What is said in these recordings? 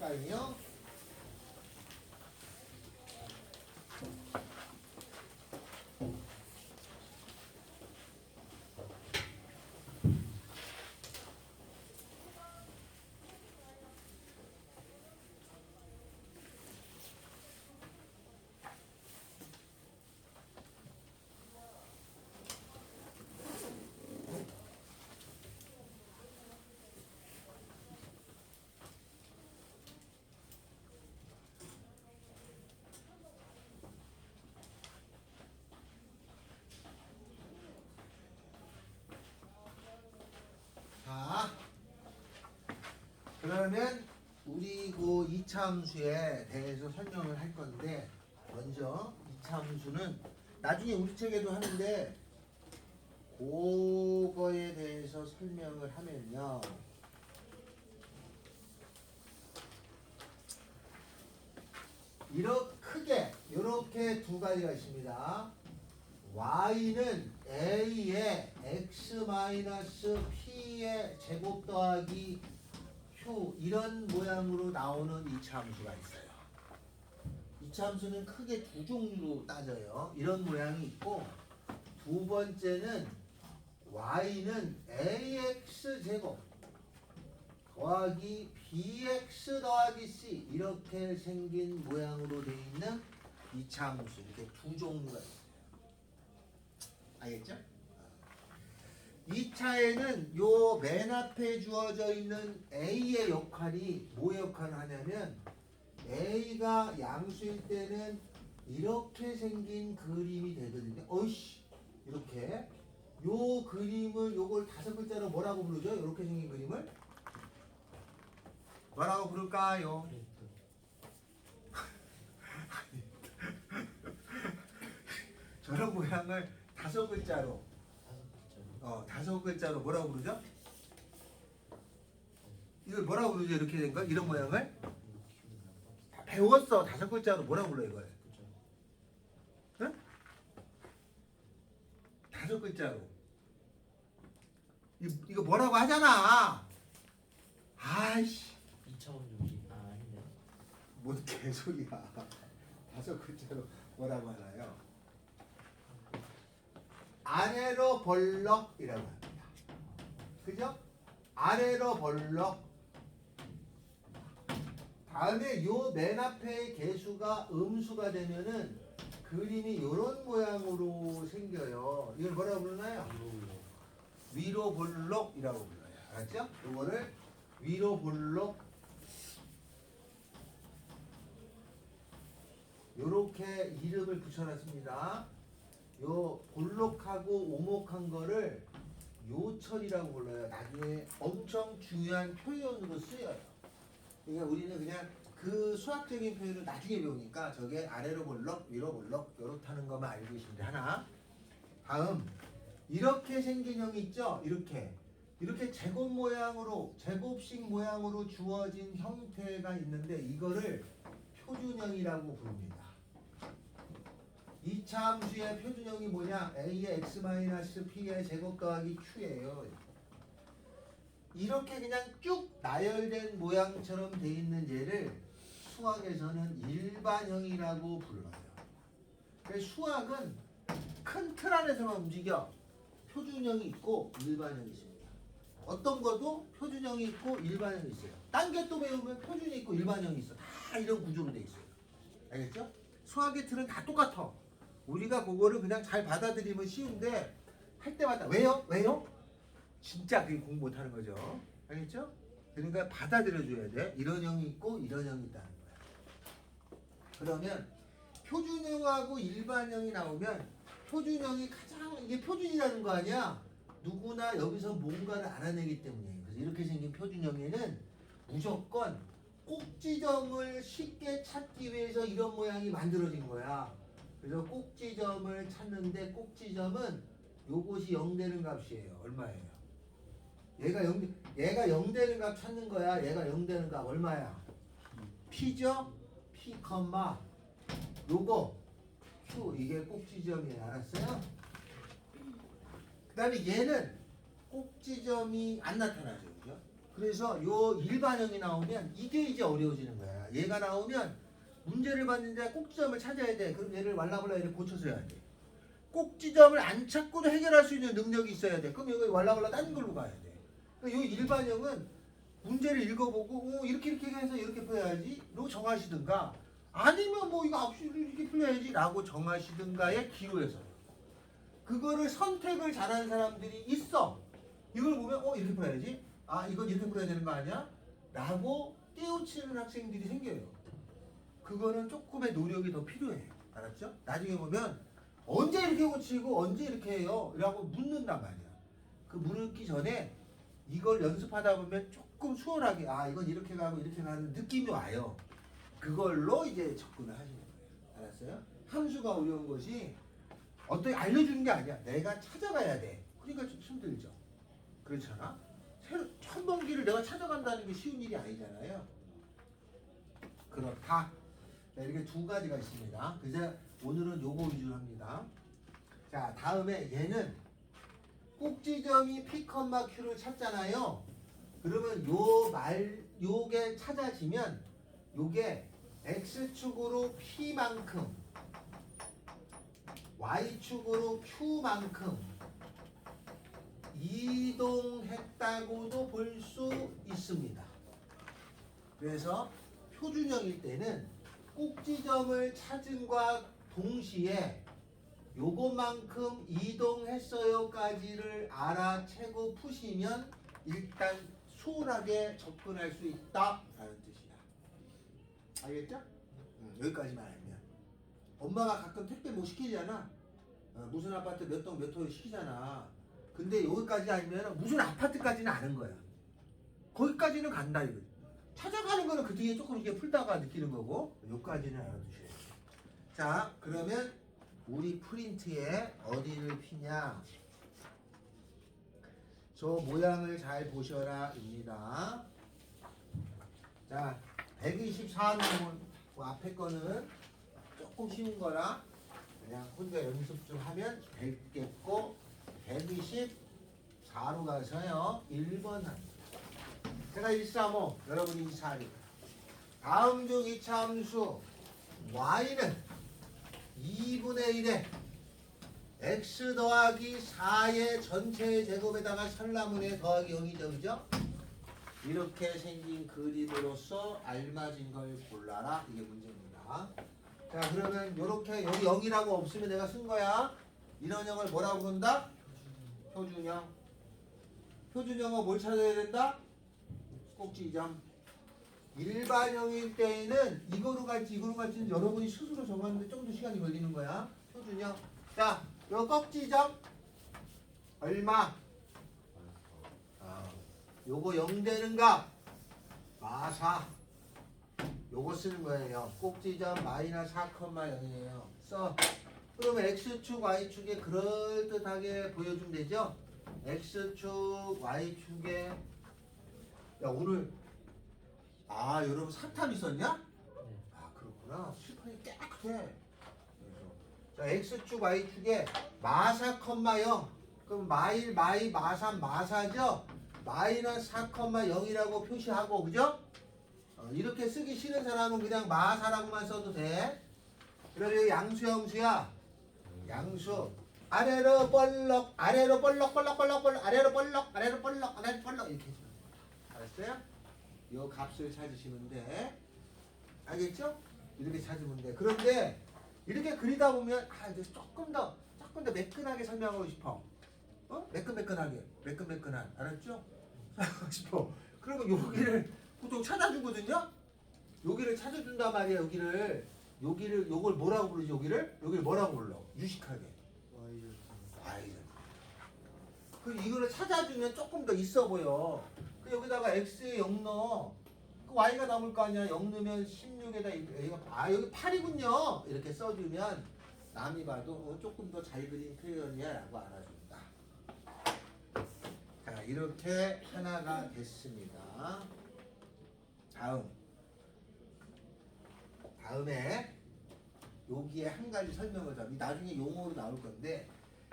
할까요? 자, 그러면 우리 그 이차함수에 대해서 설명을 할 건데, 먼저 이차함수는 나중에 우리 책에도 하는데 그거에 대해서 설명을 하면요, 이렇게 크게 이렇게 두 가지가 있습니다. y는 a의 x-p의 제곱 더하기 q 이런 모양으로 나오는 이차함수가 있어요. 이차함수는 크게 두 종류로 따져요. 이런 모양이 있고, 두 번째는 y는 ax 제곱 더하기 bx 더하기 c 이렇게 생긴 모양으로 되어 있는 이차함수, 이렇게 두 종류가 있어요. 알겠죠? 2차에는 요 맨 앞에 주어져 있는 A의 역할이 뭐 역할을 하냐면, A가 양수일 때는 이렇게 생긴 그림이 되거든요. 어이씨, 이렇게 요 그림을 요걸 다섯 글자로 뭐라고 부르죠? 이렇게 생긴 그림을 뭐라고 부를까요? 저런 모양을 다섯 글자로 다섯 글자로 뭐라고 부르죠? 이걸 뭐라고 부르죠? 이렇게 된 거? 이런 모양을? 다 배웠어. 다섯 글자로 뭐라고 불러 이걸? 응? 다섯 글자로. 이거 뭐라고 하잖아. 아이씨. 2차원 정식 아닌데. 뭔 개소리야. 다섯 글자로 뭐라고 하나요? 아래로 벌럭이라고 합니다. 그죠? 아래로 벌럭. 다음에 요 맨 앞에 개수가 음수가 되면은 그림이 요런 모양으로 생겨요. 이걸 뭐라고 부르나요? 위로 볼록이라고 불러요. 알았죠? 요거를 위로 볼록, 요렇게 이름을 붙여놨습니다. 요 볼록하고 오목한 거를 요철이라고 불러요. 나중에 엄청 중요한 표현으로 쓰여요. 그러니까 우리는 그냥 그 수학적인 표현을 나중에 배우니까 저게 아래로 볼록, 위로 볼록 요렇다는 것만 알고 계시면 돼. 하나. 다음, 이렇게 생긴 형이 있죠? 이렇게 제곱 모양으로, 제곱식 모양으로 주어진 형태가 있는데 이거를 표준형이라고 부릅니다. 이차함수의 표준형이 뭐냐? a의 x-p의 제곱 더하기 q예요. 이렇게 그냥 쭉 나열된 모양처럼 돼 있는 얘를 수학에서는 일반형이라고 불러요. 그래서 수학은 큰 틀 안에서만 움직여. 표준형이 있고 일반형이 있습니다. 어떤 것도 표준형이 있고 일반형이 있어요. 딴 게 또 배우면 표준이 있고 일반형이 있어. 다 이런 구조로 돼 있어요. 알겠죠? 수학의 틀은 다 똑같아. 우리가 그거를 그냥 잘 받아들이면 쉬운데 할 때마다 왜요? 왜요? 진짜 그게 공부 못하는 거죠. 알겠죠? 그러니까 받아들여줘야 돼. 이런 형이 있고 이런 형이 있다는 거야. 그러면 표준형하고 일반형이 나오면 표준형이 가장 이게 표준이라는 거 아니야? 누구나 여기서 뭔가를 알아내기 때문이에요. 그래서 이렇게 생긴 표준형에는 무조건 꼭지점을 쉽게 찾기 위해서 이런 모양이 만들어진 거야. 그래서 꼭지점을 찾는데 꼭지점은 요것이 0 되는 값이에요. 얼마예요? 얘가 0 되는 값 찾는 거야. 얘가 0 되는 값 얼마야? P죠? P, 요거 Q 이게 꼭지점이에요. 알았어요? 그 다음에 얘는 꼭지점이 안 나타나죠. 그죠? 그래서 요 일반형이 나오면 이게 이제 어려워지는 거야. 얘가 나오면 문제를 봤는데 꼭지점을 찾아야 돼. 그럼 얘를 왈라블라 이렇게 고쳐서 해야 돼. 꼭지점을 안 찾고도 해결할 수 있는 능력이 있어야 돼. 그럼 여기 왈라블라 딴 걸로 가야 돼. 그러니까 요 일반형은 문제를 읽어보고 이렇게 해서 이렇게 풀어야지 라고 정하시든가 아니면 뭐 이거 앞수로 이렇게 풀어야지 라고 정하시든가의 기로에서 그거를 선택을 잘하는 사람들이 있어. 이걸 보면 이렇게 풀어야지. 아 이건 이렇게 풀어야 되는 거 아니야? 라고 떼우치는 학생들이 생겨요. 그거는 조금의 노력이 더 필요해. 알았죠? 나중에 보면 언제 이렇게 고치고 언제 이렇게 해요? 라고 묻는단 말이야. 그 묻기 전에 이걸 연습하다 보면 조금 수월하게 아 이건 이렇게 가고 이렇게 가는 느낌이 와요. 그걸로 이제 접근을 하시는 거예요. 알았어요? 함수가 어려운 것이 어떻게 알려주는 게 아니야. 내가 찾아가야 돼. 그러니까 좀 힘들죠. 그렇잖아? 천번기를 내가 찾아간다는 게 쉬운 일이 아니잖아요. 그렇다. 네, 이렇게 두 가지가 있습니다. 그래서 오늘은 요거 위주로 합니다. 자, 다음에 얘는 꼭지점이 P, Q를 찾잖아요. 그러면 요게 찾아지면 요게 X축으로 P만큼 Y축으로 Q만큼 이동했다고도 볼 수 있습니다. 그래서 표준형일 때는 꼭지점을 찾음과 동시에 요것만큼 이동했어요까지를 알아채고 푸시면 일단 수월하게 접근할 수 있다라는 뜻이야. 알겠죠? 여기까지만 알면. 엄마가 가끔 택배 뭐 시키잖아. 무슨 아파트 몇 동 몇 호에 시키잖아. 근데 여기까지 알면 무슨 아파트까지는 아는 거야. 거기까지는 간다 이거. 찾아가는 거는 그 뒤에 조금 이렇게 풀다가 느끼는 거고 여기까지는 알아두셔야 돼. 자, 그러면 우리 프린트에 어디를 피냐? 저 모양을 잘 보셔라입니다. 자, 124는 앞에 거는 조금 쉬운 거라 그냥 혼자 연습 좀 하면 되겠고 124로 가서요 1번 합니다. 제가 135, 여러분이 242. 다음 중 이차 함수 y는 2분의 1에 x 더하기 4의 전체 제곱에다가 설라문에 더하기 0이죠. 그죠? 이렇게 생긴 그림으로서 알맞은 걸 골라라. 이게 문제입니다. 자, 그러면 이렇게 여기 0이라고 없으면 내가 쓴 거야. 이런 형을 뭐라고 부른다? 표준형. 표준형은 뭘 찾아야 된다? 꼭지점. 일반형일 때에는 이거로 갈지는 여러분이 스스로 정하는데 좀 더 시간이 걸리는 거야. 표준형. 자, 요 꼭지점 얼마? 요거 0 되는 값 마사. 요거 쓰는 거예요. 꼭지점 마이너스 4,0이에요. 써. 그러면 x축 y축에 그럴듯하게 보여주면 되죠. x축 y축에 야 오늘 여러분 사탐 있었냐? 네. 그렇구나. 칠판이 깨끗해. 자, x축 y축에 마사, 0 그럼 마일, 마이, 마삼, 마사죠? 마이너스 4,0이라고 표시하고 그죠? 이렇게 쓰기 싫은 사람은 그냥 마사라고만 써도 돼. 그래서 양수형수야. 양수. 아래로 볼록, 아래로 볼록, 볼록, 볼록, 볼록, 아래로 볼록, 아래로 볼록, 아래로 볼록 이렇게 해줘. 알았어요? 요 값을 찾으시면 돼. 알겠죠? 이렇게 찾으면 돼. 그런데 이렇게 그리다 보면 이제 조금 더 매끈하게 설명하고 싶어. 매끈매끈한. 알았죠? 싶어. 그러면 여기를 보통 찾아주거든요. 여기를 찾아준단 말이야. 요걸 뭐라고 부르지? 여기를 뭐라고 불러? 유식하게. y. 그 이거를 찾아주면 조금 더 있어 보여. 그 여기다가 x에 0 넣어. 그 y가 남을 거 아니야. 0 넣으면 16에다 여기 8이군요. 이렇게 써주면 남이 봐도 조금 더 잘 그린 표현이야라고 알아준다. 자, 이렇게 하나가 됐습니다. 다음에 여기에 한 가지 설명을 이 나중에 용어로 나올 건데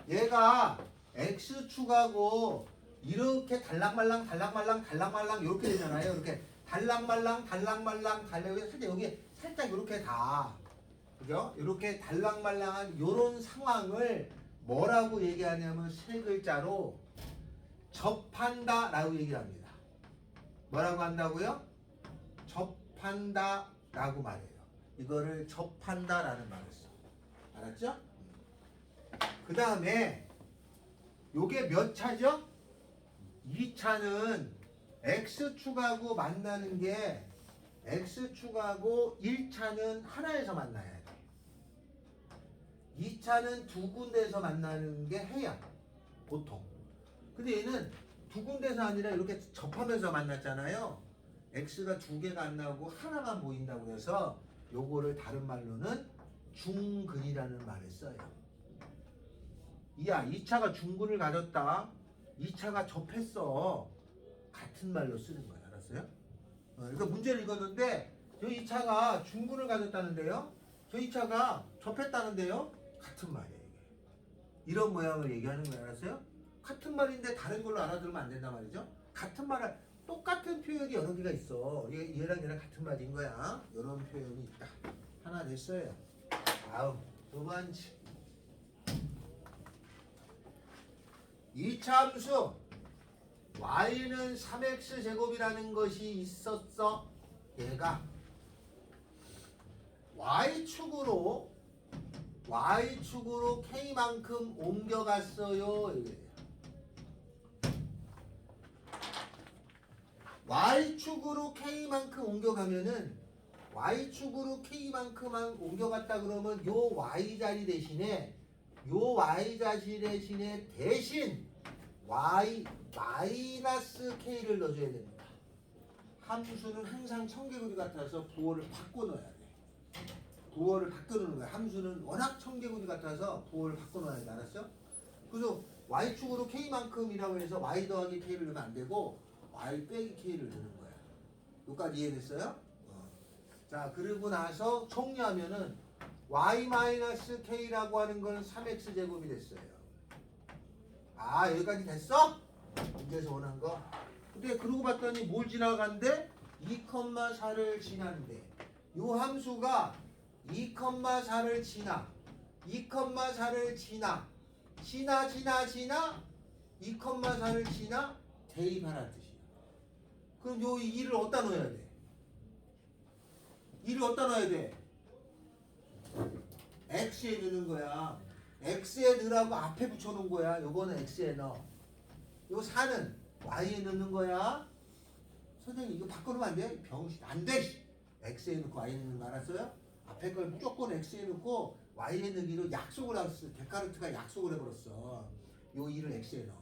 얘가 x축하고 이렇게 달랑말랑 달랑말랑 달랑말랑 이렇게 되잖아요. 이렇게 달랑말랑 달랑말랑 달랑 살짝 여기 살짝 이렇게 가. 그죠? 이렇게 달랑말랑한 이런 상황을 뭐라고 얘기하냐면 세 글자로 접한다라고 얘기합니다. 뭐라고 한다고요? 접한다라고 말해요. 이거를 접한다라는 말을 써. 알았죠? 그 다음에 요게 몇 차죠? 2차는 X축하고 만나는 게 X축하고 1차는 하나에서 만나야 돼. 2차는 두 군데에서 만나는 게 해야 보통. 근데 얘는 두 군데서 아니라 이렇게 접하면서 만났잖아요. X가 두 개가 안 나오고 하나만 보인다고 해서 요거를 다른 말로는 중근이라는 말을 써요. 이야, 2차가 중근을 가졌다. 2차가 접했어. 같은 말로 쓰는 거야. 알았어요? 그러니까 문제를 읽었는데 저 2차가 중근을 가졌다는데요. 저 2차가 접했다는데요. 같은 말이에요. 이게. 이런 모양을 얘기하는 거야. 알았어요? 같은 말인데 다른 걸로 알아들으면 안 된단 말이죠. 같은 말을 똑같은 표현이 여러 개가 있어. 얘랑 얘랑 같은 말인 거야. 이런 표현이 있다. 하나 됐어요. 다음 두 번째 2차 함수 y는 3x 제곱이라는 것이 있었어. 얘가 y축으로 k만큼 옮겨갔어요. y축으로 k만큼 옮겨가면은 y축으로 k만큼만 옮겨갔다 그러면 요 y 자리 대신에 대신 y 마이너스 k를 넣어줘야 됩니다. 함수는 항상 청개구리 같아서 부호를 바꿔 넣어야 돼. 부호를 바꿔 넣는 거야. 함수는 워낙 청개구리 같아서 부호를 바꿔 넣어야 돼. 알았어? 그래서 y축으로 k만큼이라고 해서 y 더하기 k를 넣으면 안 되고 y 빼기 k를 넣는 거야. 여기까지 이해됐어요? 자, 그리고 나서 정리하면은 y-k라고 하는 건 3x 제곱이 됐어요. 아, 여기까지 됐어? 문제에서 원한 거. 근데 그러고 봤더니 뭘 지나간대? 2,4를 지난대. 요 함수가 2,4를 지나 2,4를 지나 2,4를 지나 대입하라는 뜻이야. 그럼 요 2를 어디다 넣어야 돼? 2를 어디다 넣어야 돼? x에 넣는 거야. x에 넣으라고 앞에 붙여놓은 거야. 요거는 x에 넣어. 요 4는 y에 넣는 거야. 선생님 이거 바꿔놓으면 안 돼? 병신 안 돼. x에 넣고 y에 넣는 거 알았어요? 앞에 걸 무조건 x에 넣고 y에 넣기로 약속을 했어. 데카르트가 약속을 해버렸어. 요 2를 x에 넣어.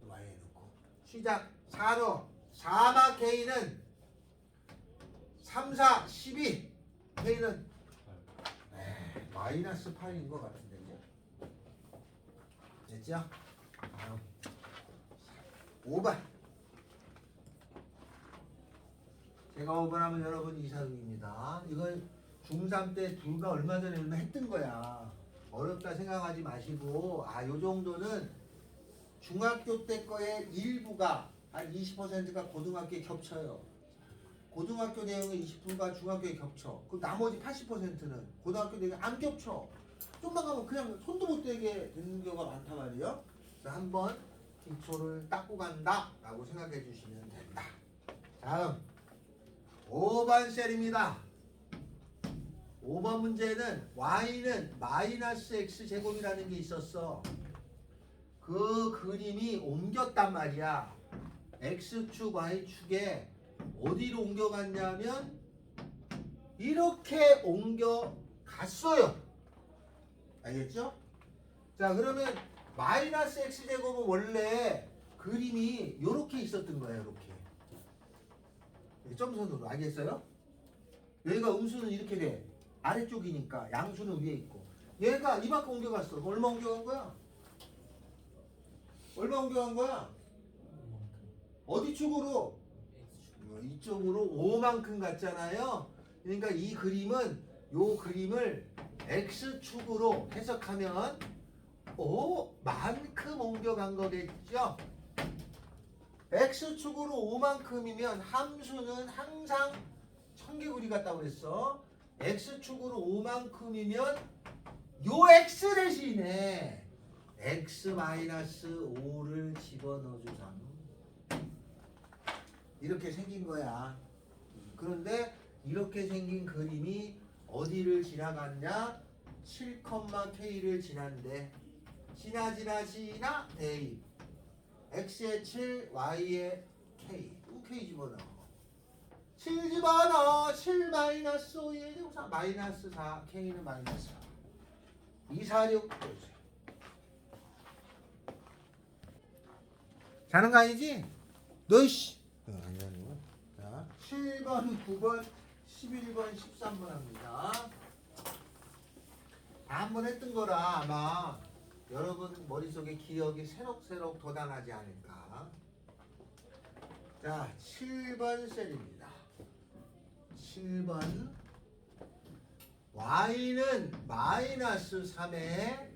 y에 넣고. 시작. 4로 4마 k는 3, 4, 12 k는 마이너스 8인 것 같은데. 됐죠? 다음 5번. 제가 5번 하면 여러분 이사동입니다. 이건 중3 때 둘과 얼마 전에 했던 거야. 어렵다 생각하지 마시고 요 정도는 중학교 때 거의 일부가 한 20%가 고등학교에 겹쳐요. 고등학교 내용의 20%가 중학교에 겹쳐. 그 나머지 80%는 고등학교 내용이 안 겹쳐. 좀만 가면 그냥 손도 못 대게 되는 경우가 많단 말이에요. 그래서 한번 기초를 닦고 간다 라고 생각해 주시면 된다. 다음 5번 셀입니다. 5번 문제는 y는 마이너스 x 제곱이라는 게 있었어. 그 그림이 옮겼단 말이야. x축 y축에 어디로 옮겨갔냐면 이렇게 옮겨갔어요. 알겠죠? 자, 그러면 마이너스 x제곱은 원래 그림이 이렇게 있었던 거예요. 이렇게 점선으로. 알겠어요? 여기가 음수는 이렇게 돼. 아래쪽이니까 양수는 위에 있고 얘가 이만큼 옮겨갔어. 얼마 옮겨간 거야? 얼마 옮겨간 거야? 어디 축으로? 이쪽으로 5만큼 갔잖아요. 그러니까 이 그림은 요 그림을 x축으로 해석하면 5만큼 옮겨간 거겠죠. x축으로 5만큼이면 함수는 항상 청개구리 같다고 그랬어. x축으로 5만큼이면 요 x 대신에 x-5를 집어넣어주삼. 이렇게 생긴 거야. 그런데 이렇게 생긴 그림이 어디를 지나갔냐? 7,k를 지난데 지나 대입 x에 7, y에 k. 또 k 집어넣어. 7 집어넣어. 7 마이너스 5에 제곱사 마이너스 4. k는 마이너스 4. 2, 4, 6 보여주세요. 자는 거 아니지? 너 씨. 아니고. 자, 7번, 9번, 11번, 13번 합니다. 한 번 했던 거라 아마 여러분 머릿속에 기억이 새록새록 돋아나지 않을까. 자, 7번 셀입니다. 7번 y는 마이너스 3에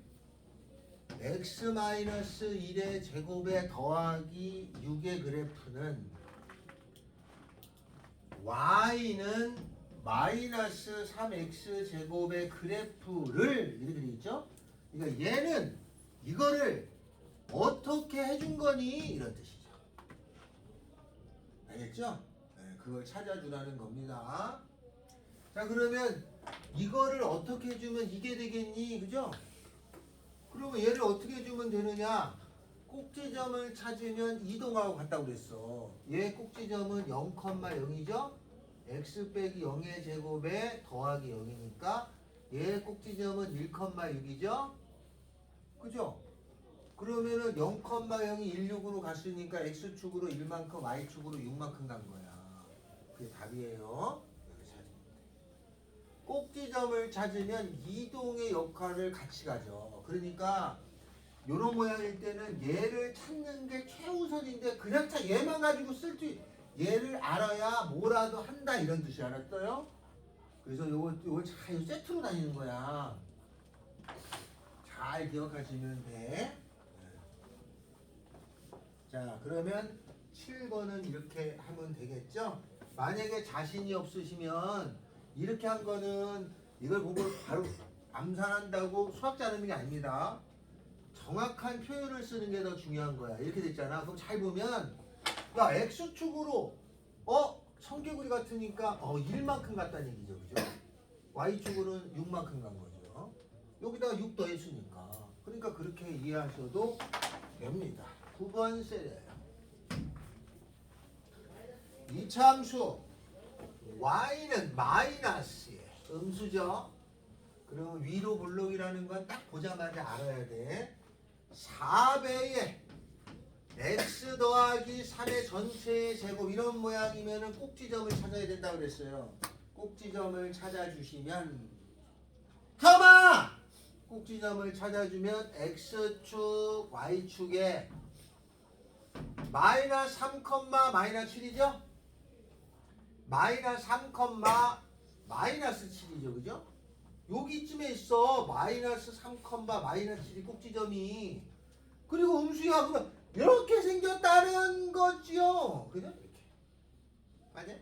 x 마이너스 1의 제곱에 더하기 6의 그래프는 y는 마이너스 3x 제곱의 그래프를 이렇게 돼 있죠? 그러니까 얘는 이거를 어떻게 해준 거니? 이런 뜻이죠. 알겠죠? 네, 그걸 찾아주라는 겁니다. 자, 그러면 이거를 어떻게 해주면 이게 되겠니? 그죠? 그러면 얘를 어떻게 해주면 되느냐? 꼭지점을 찾으면 이동하고 같다고 그랬어. 얘 꼭지점은 0,0이죠? x 빼기 0의 제곱에 더하기 0이니까 얘 꼭지점은 1,6이죠? 그죠? 그러면은 0,0이 16으로 갔으니까 x축으로 1만큼 y축으로 6만큼 간 거야. 그게 답이에요. 여기 찾으면 돼. 꼭지점을 찾으면 이동의 역할을 같이 가죠. 그러니까 요런 모양일 때는 얘를 찾는 게 최우선인데 그냥 얘만 가지고 쓸 줄 얘를 알아야 뭐라도 한다 이런 뜻이 알았어요? 그래서 요걸 잘 세트로 다니는 거야. 잘 기억하시면 돼. 자, 그러면 7번은 이렇게 하면 되겠죠? 만약에 자신이 없으시면 이렇게 한 거는 이걸 보고 바로 암산한다고 수학 잘하는 게 아닙니다. 정확한 표현을 쓰는 게 더 중요한 거야. 이렇게 됐잖아. 그럼 잘 보면 야, x축으로 청개구리 같으니까 1만큼 갔다는 얘기죠. 그죠? y축으로는 6만큼 간 거죠. 여기다가 6 더했으니까. 그러니까 그렇게 이해하셔도 됩니다. 9번 셀이에요. 이차함수 y는 마이너스에 음수죠. 그러면 위로 볼록이라는 건 딱 보자마자 알아야 돼. 4배의 x 더하기 3의 전체의 제곱 이런 모양이면은 꼭지점을 찾아야 된다고 그랬어요. 꼭지점을 찾아주시면 꼭지점을 찾아주면 x축, y축에 마이너스 3, 마이너스 7이죠? 마이너스 3, 마이너스 7이죠. 그죠? 여기쯤에 있어. 마이너스 3, 마이너스 7이 꼭지점이. 그리고 음수야. 그러면 이렇게 생겼다는 거죠. 그죠? 이렇게. 맞아?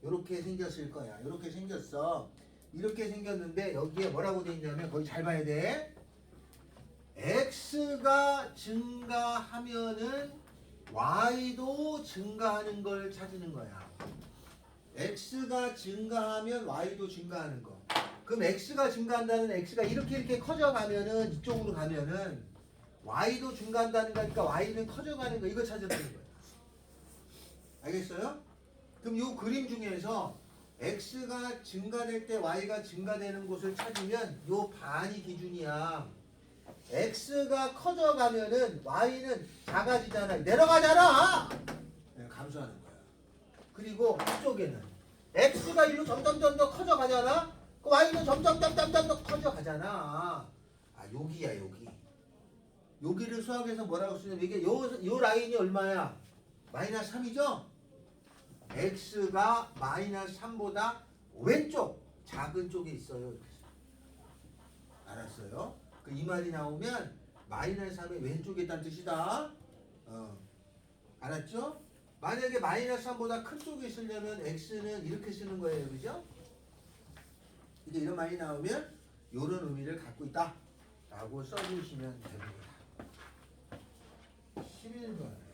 이렇게 생겼을 거야. 이렇게 생겼어. 이렇게 생겼는데 여기에 뭐라고 돼 있냐면 거기 잘 봐야 돼. x가 증가하면은 y도 증가하는 걸 찾는 거야. x가 증가하면 y도 증가하는 거. 그럼 x가 증가한다는 x가 이렇게 커져가면은 이쪽으로 가면은 y도 증가한다는 거니까 y는 커져가는 거. 이거 찾아내는 거야. 알겠어요? 그럼 이 그림 중에서 x가 증가될 때 y가 증가되는 곳을 찾으면 요 반이 기준이야. x가 커져가면은 y는 작아지잖아. 내려가잖아. 감소하는 거야. 그리고 이쪽에는 x가 일로 점점 더 커져가잖아. 그 y는 점점 더 커져가잖아. 여기야 여기. 여기를 수학에서 뭐라고 쓰냐면 이게 요 라인이 얼마야? 마이너스 3이죠? x가 마이너스 3보다 왼쪽 작은 쪽에 있어요. 알았어요? 이 말이 나오면 마이너스 3의 왼쪽에 있다는 뜻이다. 알았죠? 만약에 마이너스 3보다 큰 쪽에 쓰려면 x는 이렇게 쓰는 거예요. 그죠? 이제 이런 말이 나오면 이런 의미를 갖고 있다 라고 써주시면 됩니다. 11번이에요.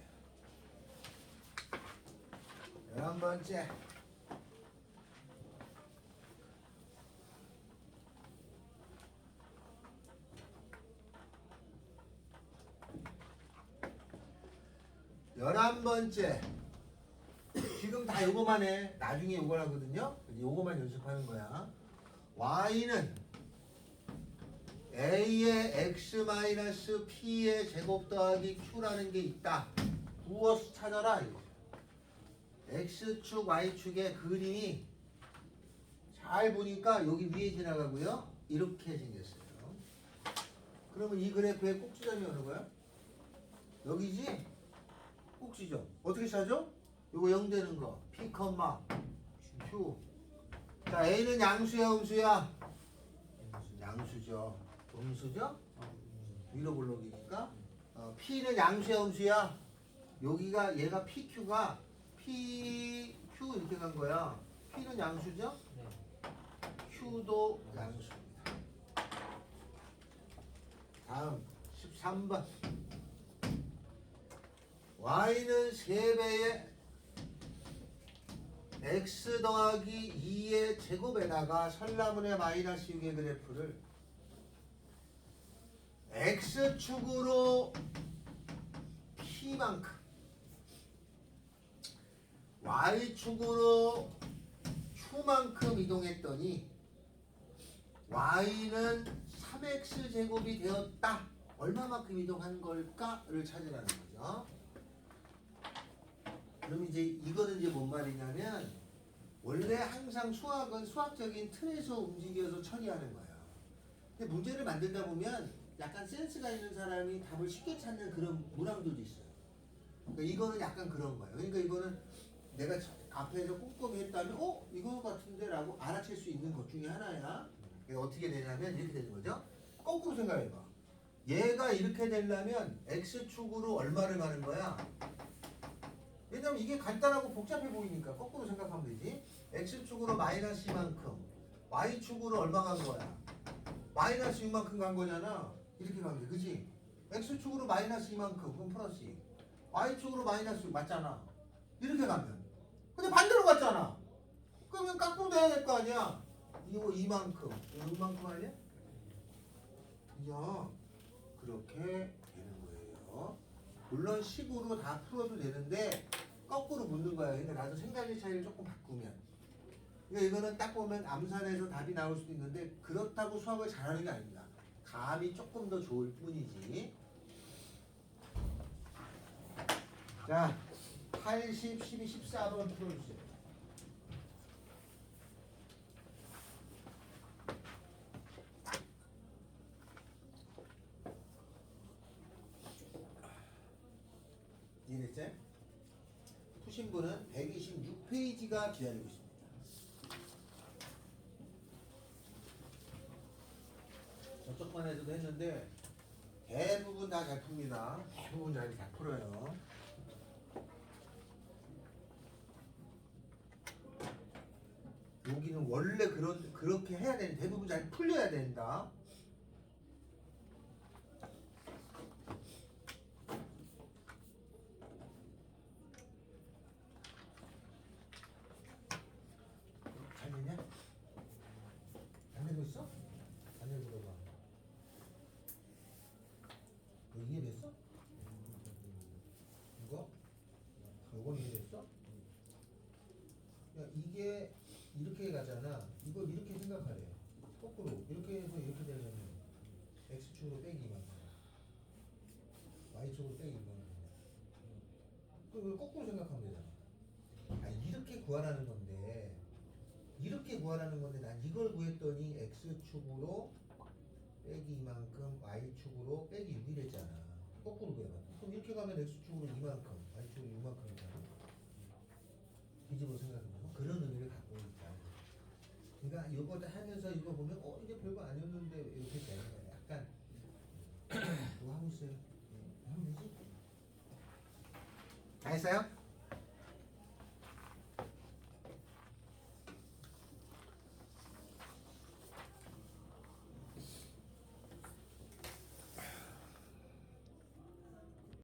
11번째. 열한 번째. 지금 다 요거만 해. 나중에 요걸 하거든요. 요거만 연습하는 거야. y는 a의 x-p의 제곱 더하기 q라는 게 있다. 무엇 찾아라. x축, y축의 그림이 잘 보니까 여기 위에 지나가고요. 이렇게 생겼어요. 그러면 이 그래프의 꼭지점이 어느 거야? 여기지? 꼭지점. 어떻게 찾죠? 요거 0 되는 거. p, q. 자, a는 양수야, 음수야? 양수죠. 음수죠? 위로 볼록이니까. p는 양수야, 음수야? 여기가 얘가 pq가 p, q 이렇게 간 거야. p는 양수죠? 네. q도 양수입니다. 다음 13번. y는 3배의 x 더하기 2의 제곱에다가 설라문의 마이너스 6의 그래프를 x축으로 p만큼 y축으로 q만큼 이동했더니 y는 3x제곱이 되었다. 얼마만큼 이동한 걸까를 찾으라는 거죠. 그럼 이제 이거는 이제 뭔 말이냐면 원래 항상 수학은 수학적인 틀에서 움직여서 처리하는 거예요. 근데 문제를 만들다 보면 약간 센스가 있는 사람이 답을 쉽게 찾는 그런 문항들도 있어요. 그러니까 이거는 약간 그런 거예요. 그러니까 이거는 내가 앞에서 꼼꼼히 했다면 이거 같은데 라고 알아챌 수 있는 것 중에 하나야. 그러니까 어떻게 되냐면 이렇게 되는 거죠. 거꾸로 생각해봐. 얘가 이렇게 되려면 x축으로 얼마를 가는 거야? 왜냐면 이게 간단하고 복잡해 보이니까 거꾸로 생각하면 되지. x축으로 마이너스 2만큼 y축으로 얼마 간 거야? 마이너스 6만큼 간 거잖아. 이렇게 간 게 그치? x축으로 마이너스 2만큼 그럼 플러스 2 y축으로 마이너스 6 맞잖아. 이렇게 가면 근데 반대로 갔잖아. 그러면 깎고도 해야 될 거 아니야. 이거 2만큼 이거 6만큼 아니야? 그죠? 그렇게 되는 거예요. 물론 식으로 다 풀어도 되는데 거꾸로 묻는 거야. 그러니까 나도 생각의 차이를 조금 바꾸면. 그러니까 이거는 딱 보면 암산해서 답이 나올 수도 있는데 그렇다고 수학을 잘하는 게 아닙니다. 감이 조금 더 좋을 뿐이지. 자, 80, 12, 14번 풀어주세요. 이해됐죠? 푸신 분은 126페이지가 기다리고 있습니다. 저쪽만 해도 했는데 대부분 다 잘 풉니다. 대부분 잘 풀어요. 여기는 원래 그렇게 해야 되는 대부분 잘 풀려야 된다. 잘 됐냐? 안 되고 있어? 안 되고 물어봐. 너 이해됐어? 이거? 이건 이해됐어? 야, 이게 이렇게 가잖아. 이걸 이렇게 생각하래. 거꾸로 이렇게 해서 이렇게 되면 x축으로 빼기 이만큼, y축으로 빼기 이만큼. 그걸 거꾸로 생각하면 되잖아. 아, 이렇게 구하라는 건데 난 이걸 구했더니 x축으로 빼기 이만큼 y축으로 빼기 6이랬잖아. 거꾸로 구해봐. 그럼 이렇게 가면 x축으로 이만큼 y축으로 6만큼이잖아. 뒤집어 생각하면 그런 의미를 갖고 있다. 그러니까 이거 하면서 이거 보면 이게 별거 아니었는데 이렇게 되는 거야. 약간 그거 하고 있어요. 하면 되지? 자, 다 했어요?